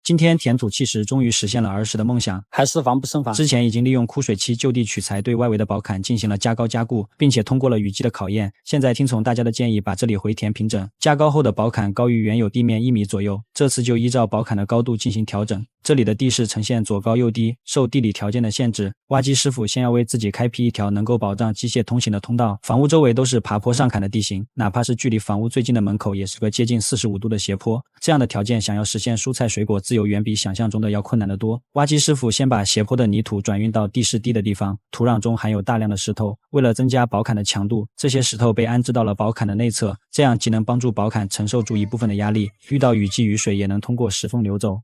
今天填土砌石终于实现了儿时的梦想，还是防不胜防。之前已经利用枯水期就地取材对外围的宝坎进行了加高加固，并且通过了雨季的考验。现在听从大家的建议，把这里回填平整。加高后的宝坎高于原有地面1米左右，这次就依照宝坎的高度进行调整。这里的地势呈现左高右低，受地理条件的限制，挖机师傅先要为自己开辟一条能够保障机械通行的通道。房屋周围都是爬坡上坎的地形，哪怕是距离房屋最近的门口，也是个接近45度的斜坡。这样的条件想要实现蔬菜水果自由，远比想象中的要困难得多。挖机师傅先把斜坡的泥土转运到地势低的地方，土壤中含有大量的石头，为了增加宝坎的强度，这些石头被安置到了宝坎的内侧，这样既能帮助宝坎承受住一部分的压力，遇到雨季雨水也能通过石缝流走。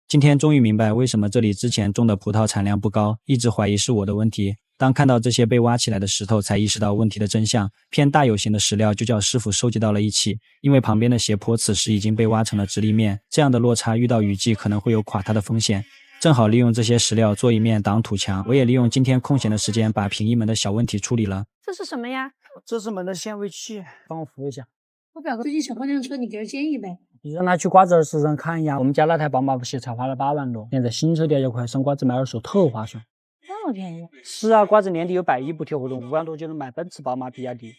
今天终于明白为什么这里之前种的葡萄产量不高，一直怀疑是我的问题。当看到这些被挖起来的石头，才意识到问题的真相。偏大有型的石料就叫师傅收集到了一起，因为旁边的斜坡此时已经被挖成了直立面，这样的落差遇到雨季可能会有垮塌的风险。正好利用这些石料做一面挡土墙，我也利用今天空闲的时间把平移门的小问题处理了。这是什么呀？这是门的显微器，帮我扶一下。我表哥最近想换辆车，你给点建议呗。你让他去瓜子市场看一下，我们家那台宝马不是才花了8万多，现在新车掉1块，上瓜子买二手特划算。这么便宜？是啊，瓜子年底有110补贴活动，5万多就能买奔驰、宝马、比亚迪。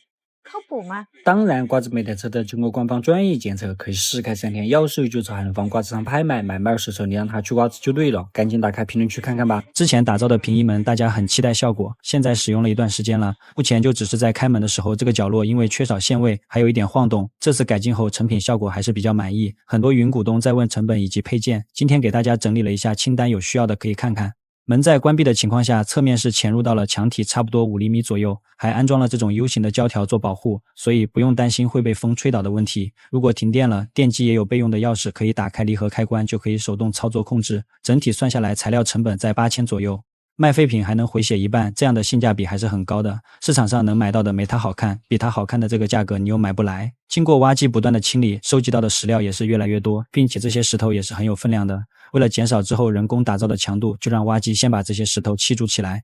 靠谱吗？当然，瓜子每台车都经过官方专业检测，可以试开3天，要收就收，还能放瓜子上拍卖，买二手车，你让他去瓜子就对了。赶紧打开评论区看看吧。之前打造的平移门大家很期待效果，现在使用了一段时间了，目前就只是在开门的时候这个角落因为缺少限位还有一点晃动，这次改进后成品效果还是比较满意。很多云股东在问成本以及配件，今天给大家整理了一下清单，有需要的可以看看。门在关闭的情况下，侧面是潜入到了墙体差不多5厘米左右，还安装了这种 U 型的胶条做保护，所以不用担心会被风吹倒的问题。如果停电了，电机也有备用的钥匙，可以打开离合开关，就可以手动操作控制。整体算下来材料成本在8000左右，卖废品还能回血一半，这样的性价比还是很高的。市场上能买到的没它好看，比它好看的这个价格你又买不来。经过挖机不断的清理，收集到的石料也是越来越多，并且这些石头也是很有分量的。为了减少之后人工打造的强度，就让挖机先把这些石头砌筑起来。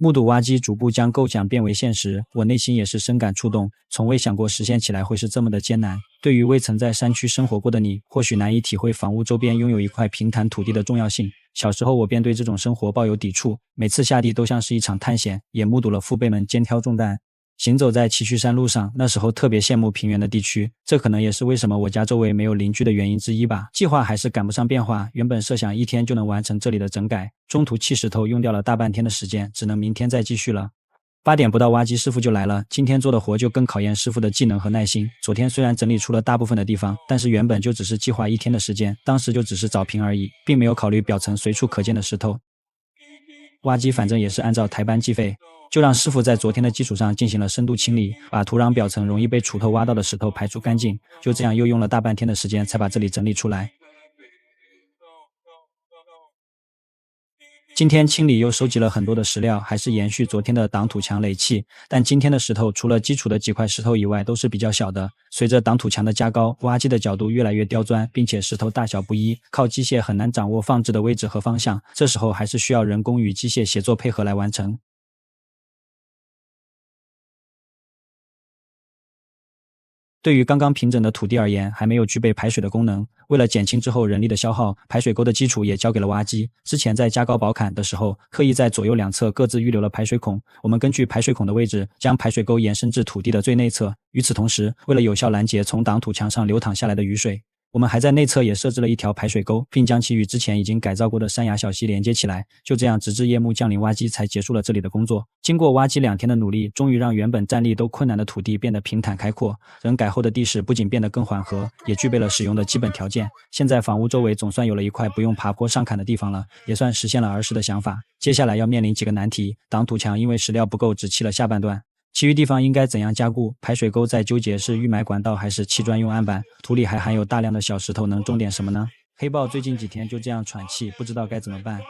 目睹挖机逐步将构想变为现实，我内心也是深感触动，从未想过实现起来会是这么的艰难。对于未曾在山区生活过的你，或许难以体会房屋周边拥有一块平坦土地的重要性。小时候我便对这种生活抱有抵触，每次下地都像是一场探险，也目睹了父辈们肩挑重担行走在崎岖山路上，那时候特别羡慕平原的地区，这可能也是为什么我家周围没有邻居的原因之一吧。计划还是赶不上变化，原本设想1天就能完成这里的整改，中途砌石头用掉了大半天的时间，只能明天再继续了。8点不到挖机师傅就来了，今天做的活就更考验师傅的技能和耐心。昨天虽然整理出了大部分的地方，但是原本就只是计划1天的时间，当时就只是找平而已，并没有考虑表层随处可见的石头。挖机反正也是按照台班计费，就让师傅在昨天的基础上进行了深度清理，把土壤表层容易被锄头挖到的石头排除干净，就这样又用了大半天的时间才把这里整理出来。今天清理又收集了很多的石料，还是延续昨天的挡土墙垒砌，但今天的石头除了基础的几块石头以外都是比较小的。随着挡土墙的加高，挖机的角度越来越刁钻，并且石头大小不一，靠机械很难掌握放置的位置和方向，这时候还是需要人工与机械协作配合来完成。对于刚刚平整的土地而言，还没有具备排水的功能。为了减轻之后人力的消耗，排水沟的基础也交给了挖机。之前在加高宝坎的时候，刻意在左右两侧各自预留了排水孔。我们根据排水孔的位置，将排水沟延伸至土地的最内侧。与此同时，为了有效拦截从挡土墙上流淌下来的雨水，我们还在内侧也设置了一条排水沟，并将其与之前已经改造过的山崖小溪连接起来。就这样，直至夜幕降临，挖机才结束了这里的工作。经过挖机2天的努力，终于让原本站立都困难的土地变得平坦开阔。整改后的地势不仅变得更缓和，也具备了使用的基本条件。现在房屋周围总算有了一块不用爬坡上坎的地方了，也算实现了儿时的想法。接下来要面临几个难题，挡土墙因为石料不够，只砌了下半段。其余地方应该怎样加固？排水沟在纠结是预埋管道还是砌砖用案板？土里还含有大量的小石头，能种点什么呢？黑豹最近几天就这样喘气，不知道该怎么办。